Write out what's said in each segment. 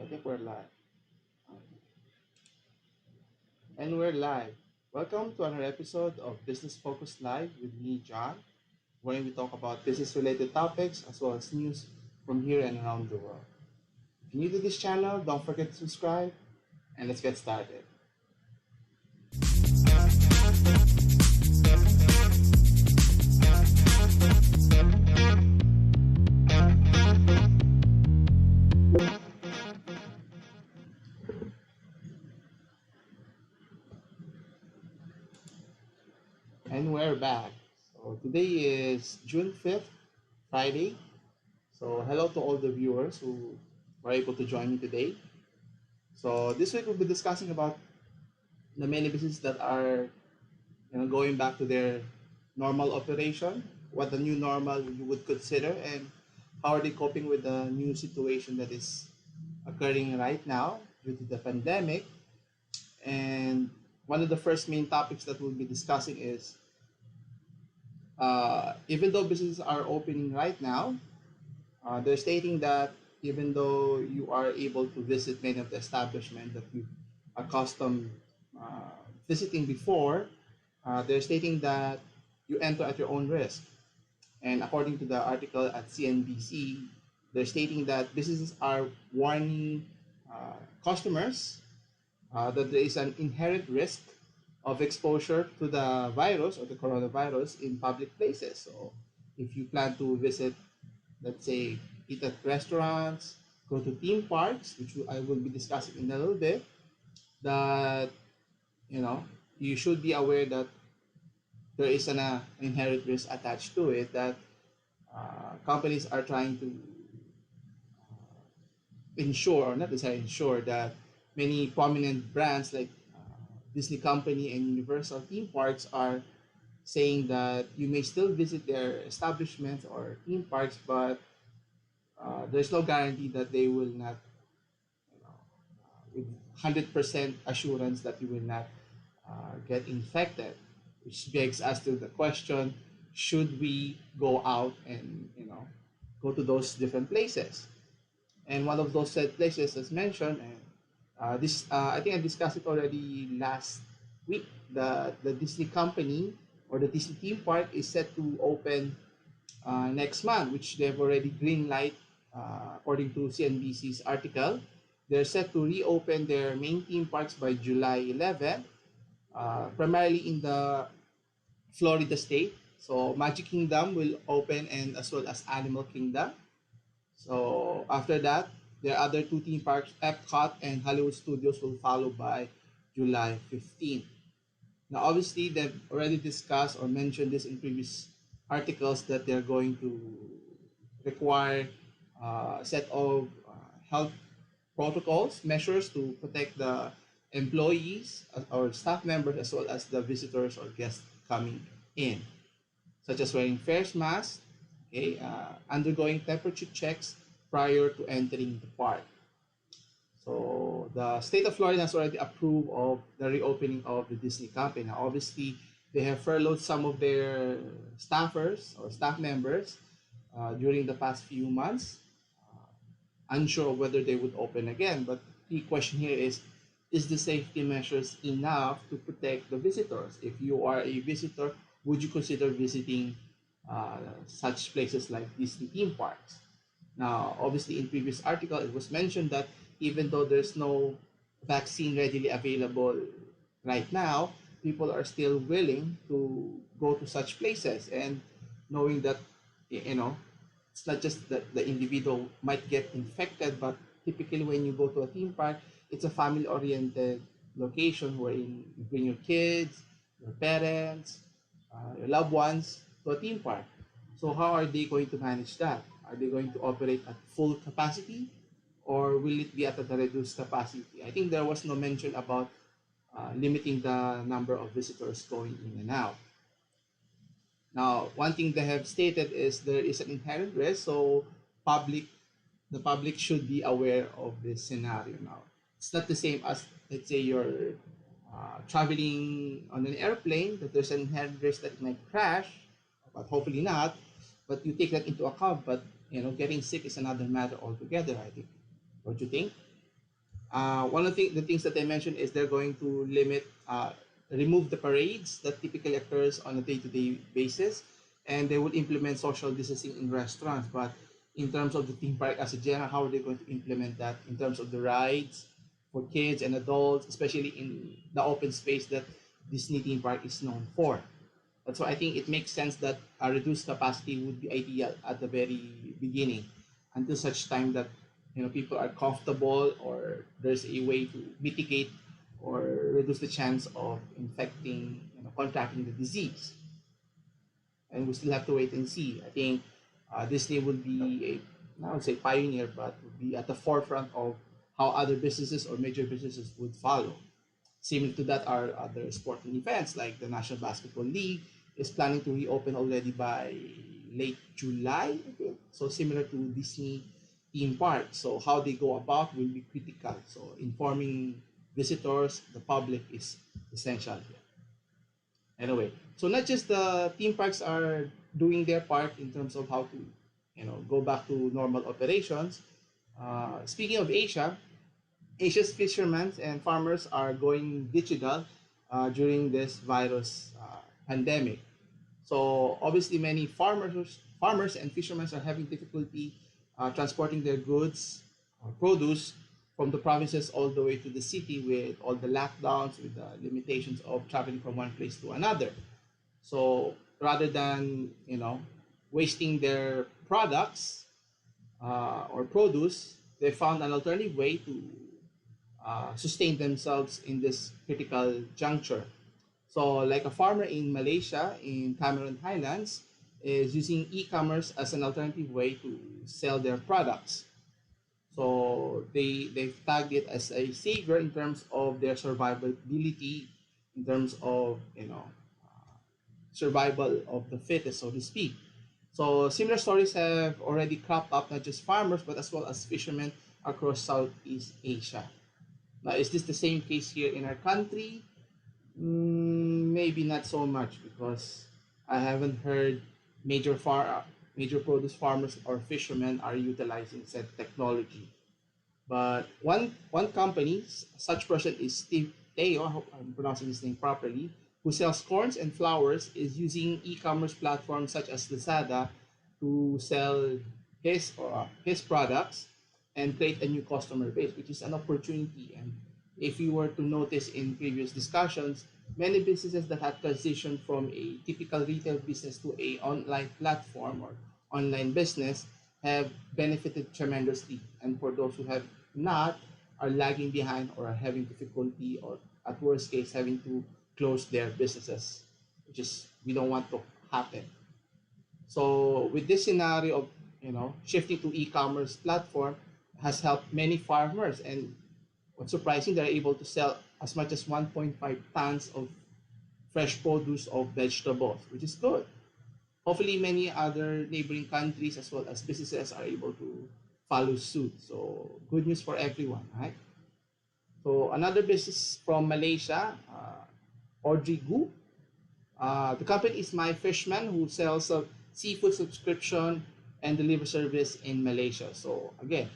I think we're live. And we're live. Welcome to another episode of Business Focus Live with me, John, where we talk about business related topics as well as news from here and around the world. If you're new to this channel, don't forget to subscribe and let's get started. And we're back. So today is June 5th, Friday. So hello to all the viewers who were able to join me today. So this week we'll be discussing about the many businesses that are going back to their normal operation, what the new normal you would consider, and how are they coping with the new situation that is occurring right now due to the pandemic. And one of the first main topics that we'll be discussing is even though businesses are opening right now, they're stating that even though you are able to visit many of the establishments that you accustomed visiting before, they're stating that you enter at your own risk. And according to the article at CNBC, they're stating that businesses are warning customers that there is an inherent risk of exposure to the virus or the coronavirus in public places. So if you plan to visit, let's say, eat at restaurants, go to theme parks, which I will be discussing in a little bit, that you know you should be aware that there is an inherent risk attached to it that companies are trying to ensure, or not necessarily ensure, that many prominent brands like Disney Company and Universal theme parks are saying that you may still visit their establishments or theme parks, but there's no guarantee that they will not, with 100% assurance that you will not get infected, which begs us to the question: should we go out and go to those different places? And one of those said places, as mentioned, and this I think I discussed it already last week. The Disney company or the Disney theme park is set to open next month, which they've already green light according to CNBC's article. They're set to reopen their main theme parks by July 11th, primarily in the Florida state. So Magic Kingdom will open, and as well as Animal Kingdom. So after that, their other two theme parks, Epcot and Hollywood Studios, will follow by July 15th. Now, obviously, they've already discussed or mentioned this in previous articles that they're going to require a set of health protocols, measures to protect the employees or staff members as well as the visitors or guests coming in, such as wearing face masks, okay, undergoing temperature checks prior to entering the park. So the state of Florida has already approved of the reopening of the Disney company. Now, obviously, they have furloughed some of their staffers or staff members during the past few months, unsure of whether they would open again. But the question here is the safety measures enough to protect the visitors? If you are a visitor, would you consider visiting such places like Disney theme parks? Now, obviously, in previous article, it was mentioned that even though there's no vaccine readily available right now, people are still willing to go to such places, and knowing that it's not just that the individual might get infected, but typically when you go to a theme park, it's a family-oriented location wherein you bring your kids, your parents, your loved ones to a theme park. So how are they going to manage that? Are they going to operate at full capacity, or will it be at a reduced capacity? I think there was no mention about limiting the number of visitors going in and out. Now, one thing they have stated is there is an inherent risk, so public the public should be aware of this scenario. Now, it's not the same as, let's say, you're traveling on an airplane, that there's an inherent risk that it might crash, but hopefully not. But you take that into account. But getting sick is another matter altogether, I think. Don't you think? One of the things that they mentioned is they're going to remove the parades that typically occurs on a day-to-day basis, and they will implement social distancing in restaurants. But in terms of the theme park as a general, how are they going to implement that in terms of the rides for kids and adults, especially in the open space that Disney theme park is known for? That's why I think it makes sense that a reduced capacity would be ideal at the very beginning, until such time that people are comfortable or there's a way to mitigate or reduce the chance of infecting, contracting the disease. And we still have to wait and see. I think Disney will be I would say pioneer, but would be at the forefront of how other businesses or major businesses would follow. Similar to that are other sporting events like the National Basketball League is planning to reopen already by late July, I think. So similar to Disney theme park. So how they go about will be critical. So informing visitors, the public is essential here. Anyway, so not just the theme parks are doing their part in terms of how to, go back to normal operations. Speaking of Asia, Asia's fishermen and farmers are going digital during this virus pandemic. So obviously, many farmers and fishermen are having difficulty transporting their goods or produce from the provinces all the way to the city with all the lockdowns, with the limitations of traveling from one place to another. So rather than wasting their products or produce, they found an alternative way to sustain themselves in this critical juncture. So, like a farmer in Malaysia, in Cameron Highlands, is using e-commerce as an alternative way to sell their products. So they've tagged it as a savior in terms of their survivability, in terms of survival of the fittest, so to speak. So similar stories have already cropped up, not just farmers but as well as fishermen across Southeast Asia. Now, is this the same case here in our country? Maybe not so much because I haven't heard major produce farmers or fishermen are utilizing said technology. But one company, such person is Steve Teo, I hope I'm pronouncing his name properly, who sells corns and flowers, is using e-commerce platforms such as Lazada to sell his products and create a new customer base, which is an opportunity. And if you were to notice in previous discussions, many businesses that had transitioned from a typical retail business to a online platform or online business have benefited tremendously. And for those who have not, are lagging behind or are having difficulty or at worst case having to close their businesses, which is we don't want to happen. So with this scenario of shifting to e-commerce platform has helped many farmers, and what's surprising, they're able to sell as much as 1.5 tons of fresh produce of vegetables, which is good. Hopefully, many other neighboring countries as well as businesses are able to follow suit. So good news for everyone, right? So another business from Malaysia, Audrey Gu. The company is My Fishman, who sells a seafood subscription and delivery service in Malaysia. So again,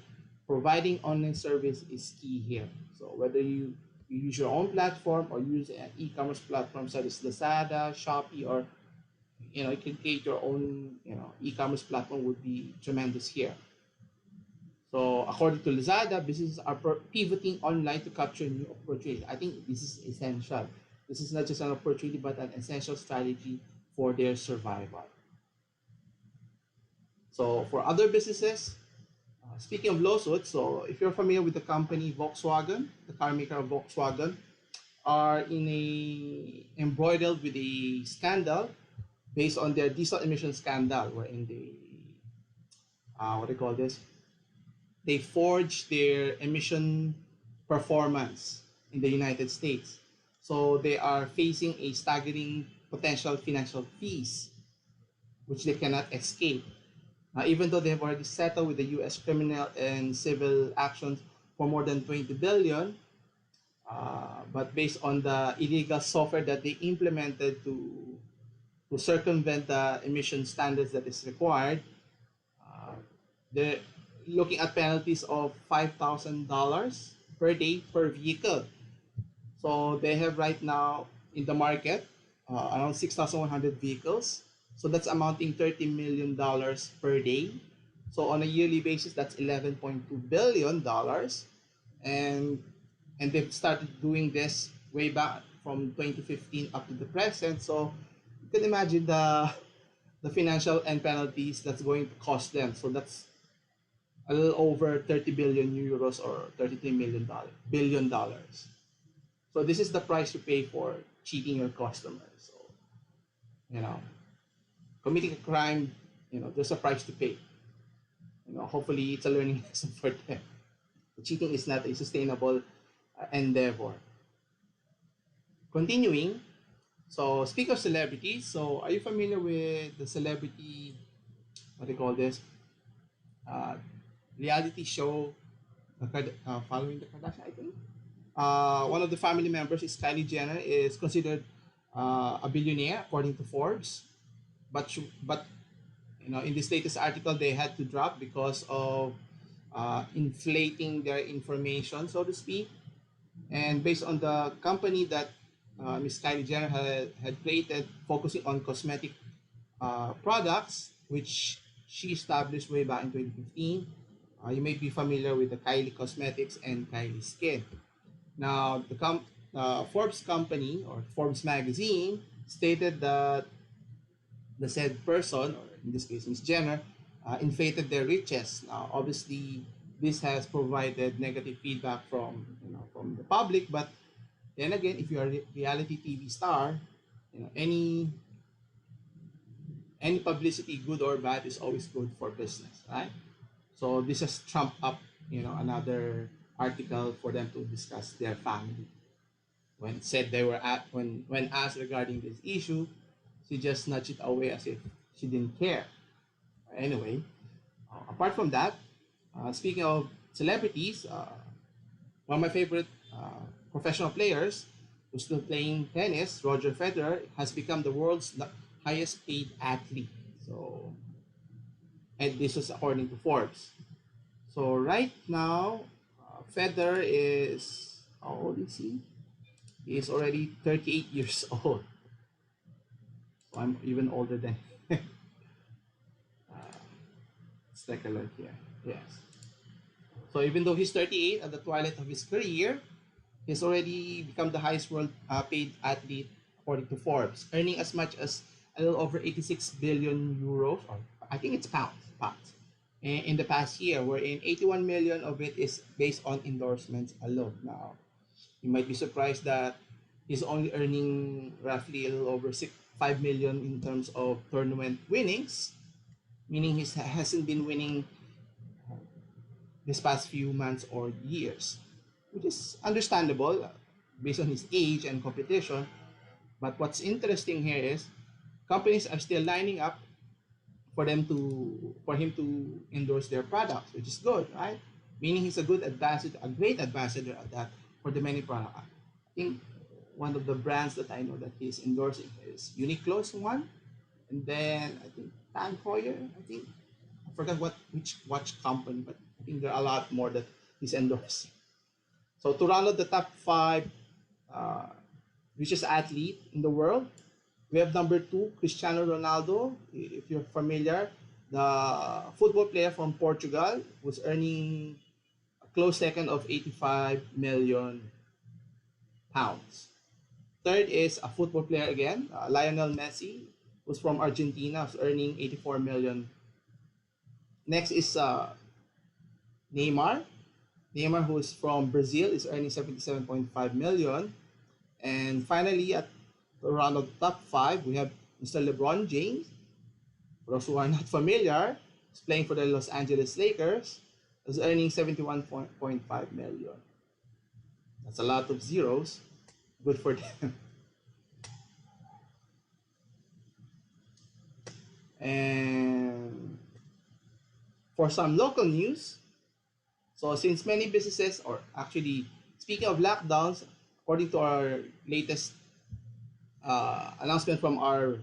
providing online service is key here. So whether you use your own platform or use an e-commerce platform such as Lazada, Shopee, or you can create your own e-commerce platform would be tremendous here. So according to Lazada, businesses are pivoting online to capture new opportunities. I think this is essential. This is not just an opportunity but an essential strategy for their survival. So for other businesses, speaking of lawsuits, so if you're familiar with the company Volkswagen, the car maker of Volkswagen, are embroiled with a scandal based on their diesel emission scandal, wherein they, what do you call this? They forged their emission performance in the United States. So they are facing a staggering potential financial fees, which they cannot escape. Even though they have already settled with the U.S. criminal and civil actions for more than 20 billion, but based on the illegal software that they implemented to circumvent the emission standards that is required, they're looking at penalties of $5,000 per day per vehicle. So they have right now in the market around 6,100 vehicles. So that's amounting $30 million per day. So on a yearly basis, that's $11.2 billion, and they've started doing this way back from 2015 up to the present. So you can imagine the financial and penalties that's going to cost them. So that's a little over 30 billion euros or 33 million billion dollars. So this is the price you pay for cheating your customers. So you know, committing a crime, there's a price to pay. Hopefully it's a learning lesson for them. Cheating is not a sustainable endeavor. Continuing, so speak of celebrities. So are you familiar with the celebrity, what do you call this, uh, reality show, following the Kardashian, I think? One of the family members is Kylie Jenner, is considered a billionaire according to Forbes, but in this latest article they had to drop because of inflating their information, so to speak. And based on the company that Miss Kylie Jenner had created, focusing on cosmetic products, which she established way back in 2015. You may be familiar with the Kylie Cosmetics and Kylie Skin. Now, the Forbes company or Forbes magazine stated that the said person, or in this case Miss Jenner, inflated their riches. Now, obviously, this has provided negative feedback from the public. But then again, if you're a reality TV star, any publicity, good or bad, is always good for business, right? So this has trumped up, another article for them to discuss their family. When said they were at when asked regarding this issue, she just nudged it away as if she didn't care. Anyway, apart from that, speaking of celebrities, one of my favorite professional players who's still playing tennis, Roger Federer, has become the world's highest paid athlete. So, and this is according to Forbes. So right now, Federer is, how old is he? He is already 38 years old. So I'm even older than him. Let's take a look here. Yes. So even though he's 38 at the twilight of his career, he's already become the highest world paid athlete according to Forbes, earning as much as a little over 86 billion euros, or I think it's pounds, in the past year, wherein 81 million of it is based on endorsements alone. Now, you might be surprised that he's only earning roughly a little over 5 million in terms of tournament winnings, meaning he hasn't been winning this past few months or years, which is understandable based on his age and competition. But what's interesting here is companies are still lining up for him to endorse their products, which is good, right? Meaning he's a good ambassador, a great ambassador at that for the many products. I think one of the brands that I know that he's endorsing is Uniqlo's one, and then I think Tan Hoyer. I think I forgot which watch company, but I think there are a lot more that he's endorsing. So to round out the top five uh, richest athlete in the world, we have number two, Cristiano Ronaldo. If you're familiar, the football player from Portugal, was earning a close second of 85 million pounds. Third is a football player again, Lionel Messi, who's from Argentina, who's earning 84 million. Next is Neymar. Neymar, who is from Brazil, is earning 77.5 million. And finally, at around the top five, we have Mr. LeBron James. For those who are not familiar, he's playing for the Los Angeles Lakers, is earning 71.5 million. That's a lot of zeros. Good for them. And for some local news, so since many businesses, or actually speaking of lockdowns, according to our latest announcement from our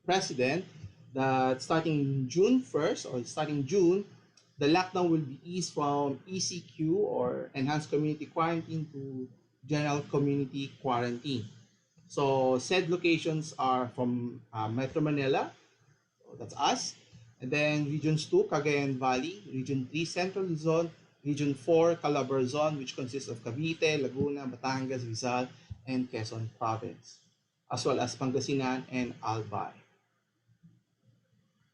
president, that starting June 1st or starting June, the lockdown will be eased from ECQ or enhanced community quarantine to general community quarantine. So said locations are from Metro Manila, so that's us, and then Regions 2, Cagayan Valley, Region 3, Central Luzon, Region 4, Calabar Zone, which consists of Cavite, Laguna, Batangas, Rizal, and Quezon Province, as well as Pangasinan and Albay.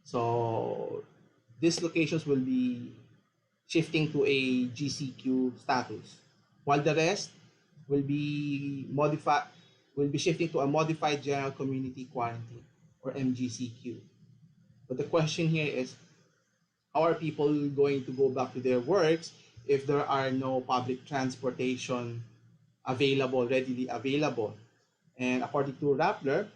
So these locations will be shifting to a GCQ status, while the rest will be modified will be shifting to a modified general community quarantine or MGCQ. But the question here is, how are people going to go back to their works if there are no public transportation readily available? And according to Rappler,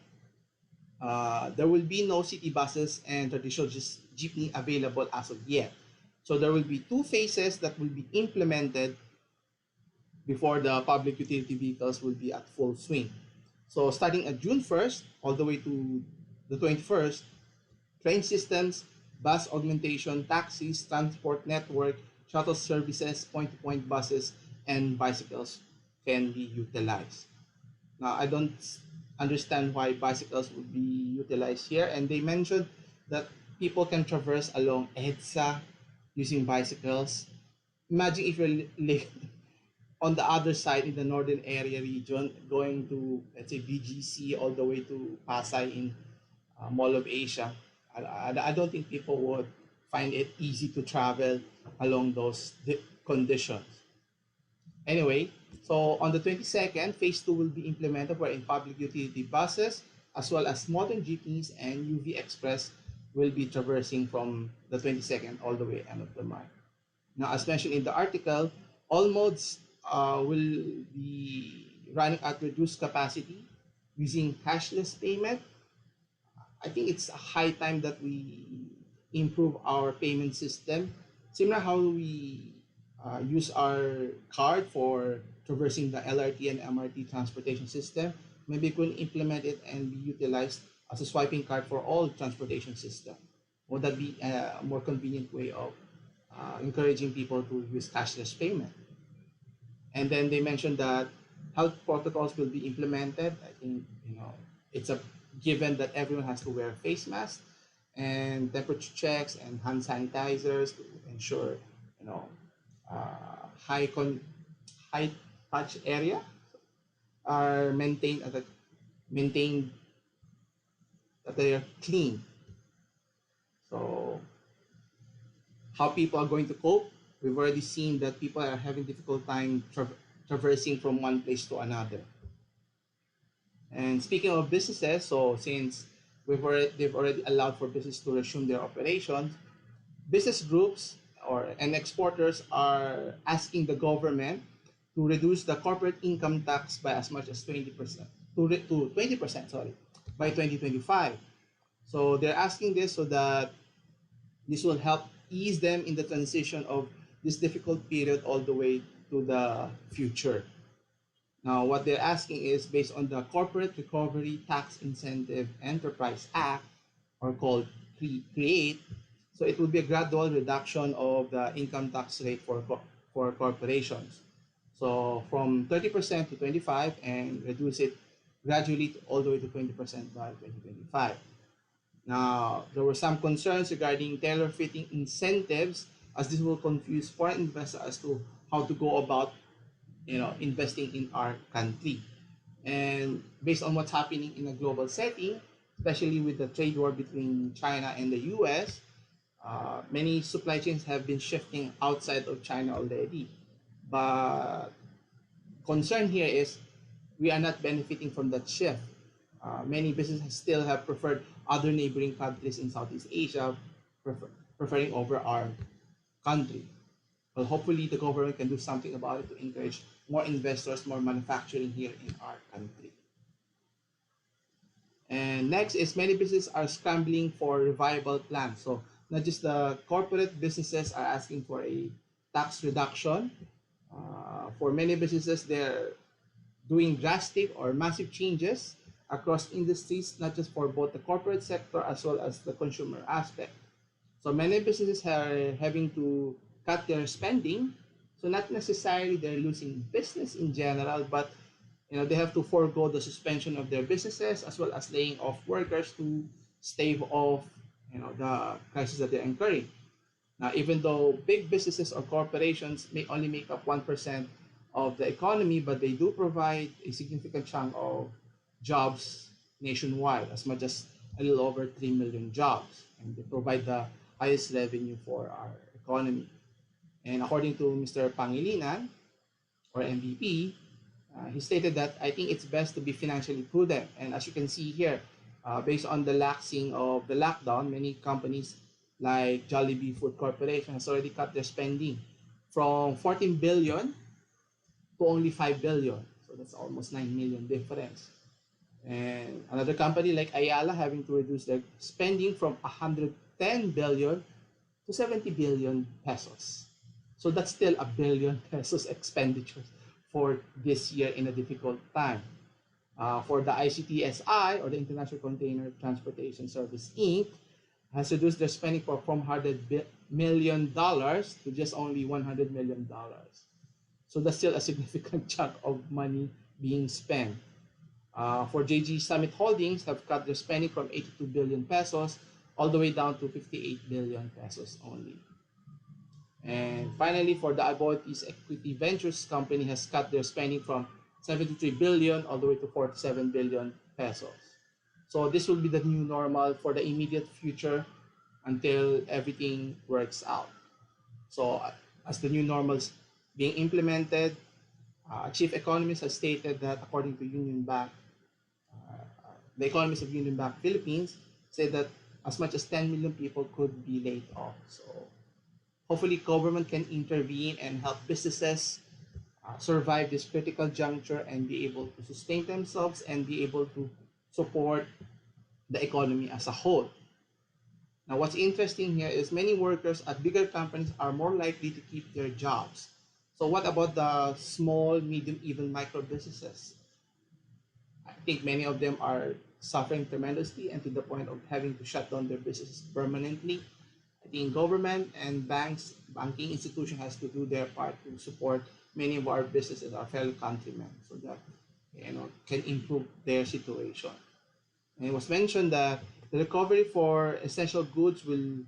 there will be no city buses and traditional jeepney available as of yet. So there will be two phases that will be implemented before the public utility vehicles will be at full swing. So starting at June 1st all the way to the 21st, train systems, bus augmentation, taxis, transport network, shuttle services, point-to-point buses, and bicycles can be utilized. Now, I don't understand why bicycles would be utilized here, and they mentioned that people can traverse along EDSA using bicycles. Imagine if you're on the other side in the northern area region, going to, let's say, BGC all the way to Pasay in Mall of Asia. I don't think people would find it easy to travel along those conditions. Anyway, so on the 22nd, phase 2 will be implemented wherein public utility buses as well as modern jeepneys and UV Express will be traversing from the 22nd all the way end of the month. Now, as mentioned in the article, all modes will be running at reduced capacity using cashless payment. I think it's a high time that we improve our payment system. Similar how we use our card for traversing the LRT and MRT transportation system, maybe we can implement it and be utilized as a swiping card for all transportation system. Would that be a more convenient way of encouraging people to use cashless payment? And then they mentioned that health protocols will be implemented. I think it's a given that everyone has to wear face masks and temperature checks and hand sanitizers to ensure high high touch area are maintained that they are clean. So how people are going to cope? We've already seen that people are having difficult time traversing from one place to another. And speaking of businesses, so since they've already allowed for business to resume their operations, business groups and exporters are asking the government to reduce the corporate income tax by as much as 20% to 20%, sorry, by 2025. So they're asking this so that this will help ease them in the transition of this difficult period all the way to the future. Now, what they're asking is based on the Corporate Recovery Tax Incentive Enterprise Act, or called CREATE. So it will be a gradual reduction of the income tax rate for corporations. So from 30% to 25% and reduce it gradually all the way to 20% by 2025. Now, there were some concerns regarding tailor-fitting incentives, as this will confuse foreign investors as to how to go about investing in our country. And based on what's happening in a global setting, especially with the trade war between China and the US, many supply chains have been shifting outside of China already. But concern here is we are not benefiting from that shift. Many businesses still have preferred other neighboring countries in Southeast Asia, preferring over our country. Well, hopefully the government can do something about it to encourage more investors, more manufacturing here in our country. And next is many businesses are scrambling for revival plans. So not just the corporate businesses are asking for a tax reduction. For many businesses, they're doing drastic or massive changes across industries, not just for both the corporate sector as well as the consumer aspect. So many businesses are having to cut their spending. So not necessarily they're losing business in general, but they have to forego the suspension of their businesses as well as laying off workers to stave off the crisis that they're incurring. Now, even though big businesses or corporations may only make up 1% of the economy, but they do provide a significant chunk of jobs nationwide, as much as a little over 3 million jobs. And they provide the highest revenue for our economy. And according to Mr. Pangilinan, or MVP, he stated that I think it's best to be financially prudent. And as you can see here, based on the laxing of the lockdown, many companies like Jollibee Food Corporation has already cut their spending from 14 billion to only 5 billion. So that's almost 9 million difference. And another company like Ayala having to reduce their spending from 110 billion to 70 billion pesos. So that's still a billion pesos expenditures for this year in a difficult time. For the ICTSI, or the International Container Transportation Service Inc., has reduced their spending from $100 million to just only $100 million. So that's still a significant chunk of money being spent. For JG Summit Holdings, have cut their spending from 82 billion pesos all the way down to 58 billion pesos only. And finally, for the Aboitiz Equity Ventures company, has cut their spending from 73 billion all the way to 47 billion pesos. So this will be the new normal for the immediate future until everything works out. So as the new normals being implemented, chief economist has stated that according to Union Bank, the economists of Union Bank Philippines say that as much as 10 million people could be laid off. So hopefully government can intervene and help businesses survive this critical juncture and be able to sustain themselves and be able to support the economy as a whole. Now, what's interesting here is many workers at bigger companies are more likely to keep their jobs. So what about the small, medium, even micro businesses? I think many of them are suffering tremendously and to the point of having to shut down their businesses permanently. I think government and banking institution has to do their part to support many of our businesses, our fellow countrymen, so that can improve their situation. And it was mentioned that the recovery for essential goods will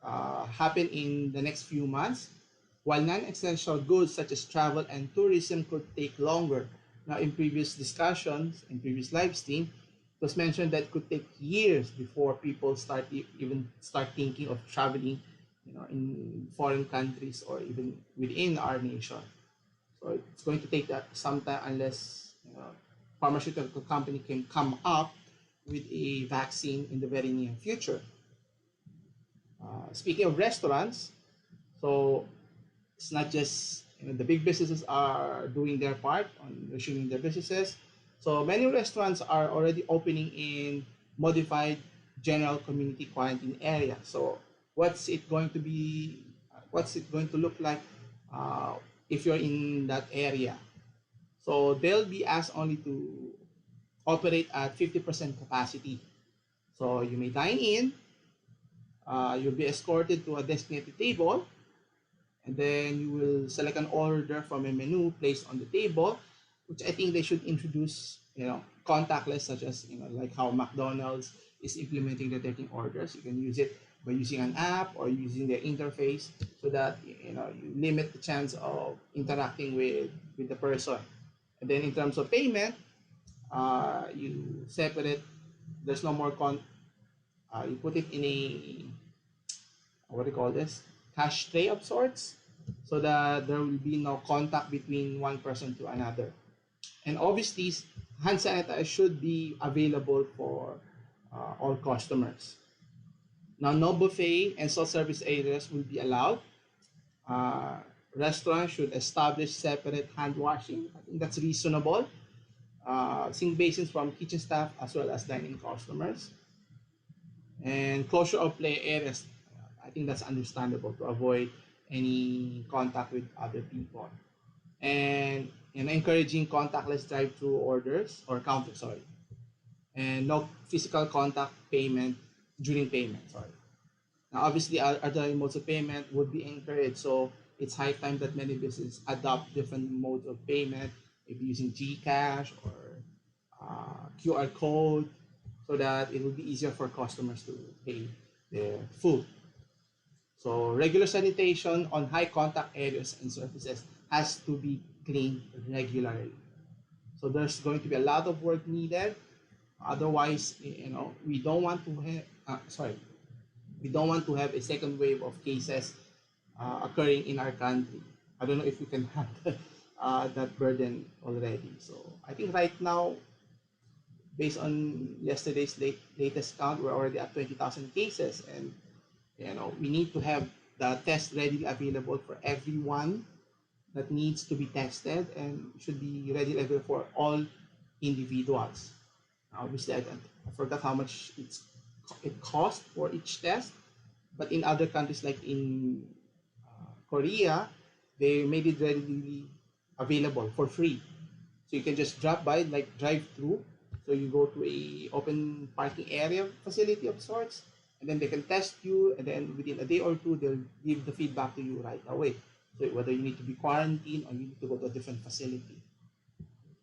happen in the next few months, while non-essential goods such as travel and tourism could take longer. Now, in previous discussions, in previous live stream, it was mentioned that it could take years before people even start thinking of traveling, in foreign countries or even within our nation. So it's going to take that some time unless pharmaceutical company can come up with a vaccine in the very near future. Speaking of restaurants, so it's not just the big businesses are doing their part on resuming their businesses. So many restaurants are already opening in modified general community quarantine area. So what's it going to be? What's it going to look like if you're in that area? So they'll be asked only to operate at 50% capacity. So you may dine in, you'll be escorted to a designated table, and then you will select an order from a menu placed on the table, which I think they should introduce, contactless, such as, like how McDonald's is implementing the taking orders. You can use it by using an app or using their interface so that, you limit the chance of interacting with the person. And then in terms of payment, you separate, there's no more you put it in a, what do you call this, cash tray of sorts, so that there will be no contact between one person to another. And obviously, hand sanitizer should be available for all customers. Now, no buffet and self-service areas will be allowed. Restaurants should establish separate hand washing. I think that's reasonable. Sink basins from kitchen staff as well as dining customers. And closure of play areas. I think that's understandable to avoid any contact with other people. And encouraging contactless drive-through orders or counter, and no physical contact payment during payment. Now, obviously, other modes of payment would be encouraged. So it's high time that many businesses adopt different modes of payment, maybe using GCash or QR code, so that it will be easier for customers to pay their food. So regular sanitation on high contact areas and surfaces has to be cleaned regularly. So there's going to be a lot of work needed. Otherwise, we don't want to have, we don't want to have a second wave of cases occurring in our country. I don't know if we can handle that burden already. So I think right now, based on yesterday's latest count, we're already at 20,000 cases, and we need to have the test readily available for everyone that needs to be tested, and should be readily available for all individuals. Obviously, I forgot how much it cost for each test, but in other countries like in Korea, they made it readily available for free. So you can just drop by, like drive through. So you go to a open parking area facility of sorts, and then they can test you, and then within a day or two, they'll give the feedback to you right away. So whether you need to be quarantined or you need to go to a different facility.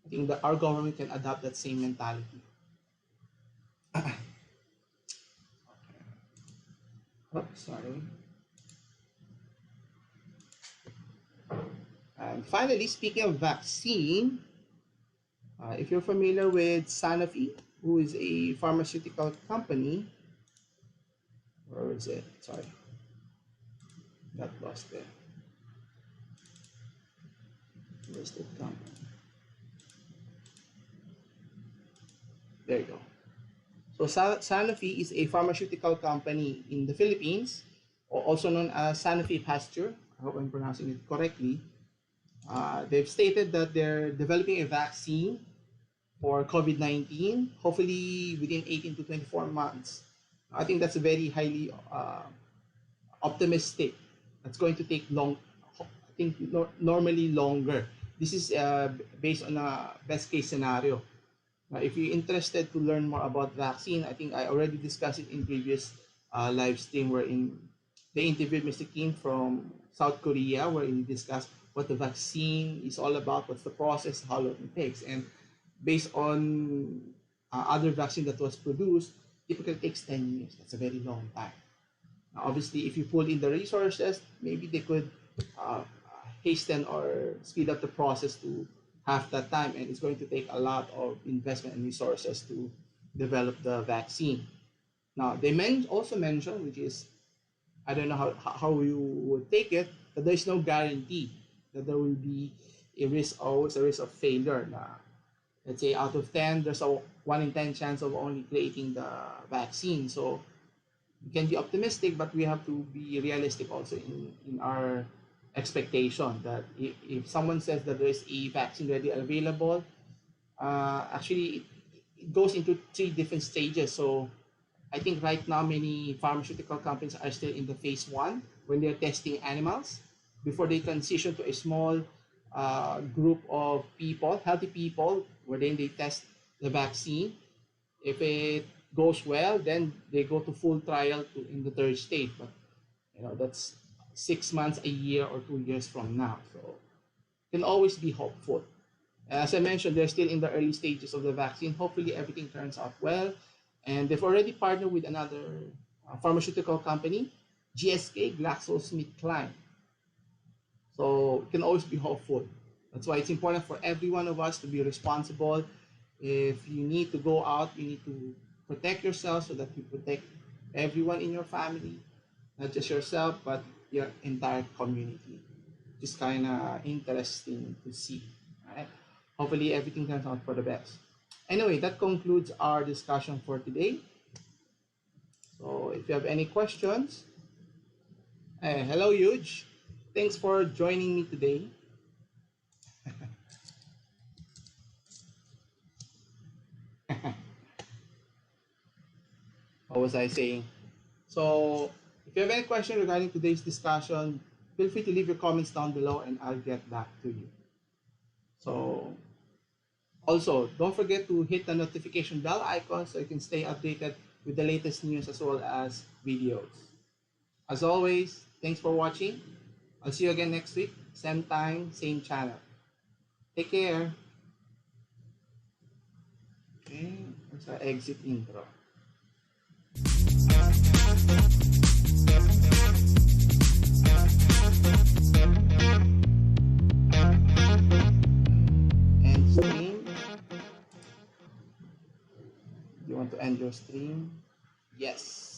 I think that our government can adopt that same mentality. Oh, sorry. And finally, speaking of vaccine, if you're familiar with Sanofi, who is a pharmaceutical company, where is it? Sorry, got lost there. Where's the company? There you go. So Sanofi is a pharmaceutical company in the Philippines, also known as Sanofi Pasteur. I hope I'm pronouncing it correctly. They've stated that they're developing a vaccine for COVID-19, hopefully within 18 to 24 months. I think that's a very highly optimistic. That's going to take long, I think normally longer. This is based on a best case scenario. If you're interested to learn more about vaccine, I think I already discussed it in previous live stream wherein they interviewed Mr. Kim from South Korea, where he discussed what the vaccine is all about, what's the process, how long it takes. And based on other vaccine that was produced, typically takes 10 years. That's a very long time. Now, obviously, if you pull in the resources, maybe they could hasten or speed up the process to have that time, and it's going to take a lot of investment and resources to develop the vaccine. Now, they also mentioned, which is, I don't know how you would take it, that there's no guarantee that there will be a risk, always a risk of failure. Now, let's say out of 10, there's a 1 in 10 chance of only creating the vaccine. So we can be optimistic, but we have to be realistic also in our expectation that if someone says that there is a vaccine ready available, actually it goes into 3 different stages. So I think right now many pharmaceutical companies are still in the phase 1 when they're testing animals before they transition to a small group of people, healthy people, where then they test the vaccine. If it goes well, then they go to full trial in the 3rd stage. But that's 6 months, a year, or 2 years from now. So can always be hopeful. As I mentioned, they're still in the early stages of the vaccine. Hopefully everything turns out well. And they've already partnered with another pharmaceutical company, GSK, GlaxoSmithKline. So can always be hopeful. That's why it's important for every one of us to be responsible. If you need to go out, you need to protect yourself so that you protect everyone in your family, not just yourself, but your entire community. Just kind of interesting to see. Right? Hopefully everything turns out for the best. Anyway, that concludes our discussion for today. So if you have any questions, hello Huge. Thanks for joining me today. What was I saying? So if you have any question regarding today's discussion, feel free to leave your comments down below and I'll get back to you. So also, don't forget to hit the notification bell icon so you can stay updated with the latest news as well as videos. As always, thanks for watching. I'll see you again next week. Same time, same channel. Take care. Okay, that's our exit intro. End stream. You want to end your stream? Yes.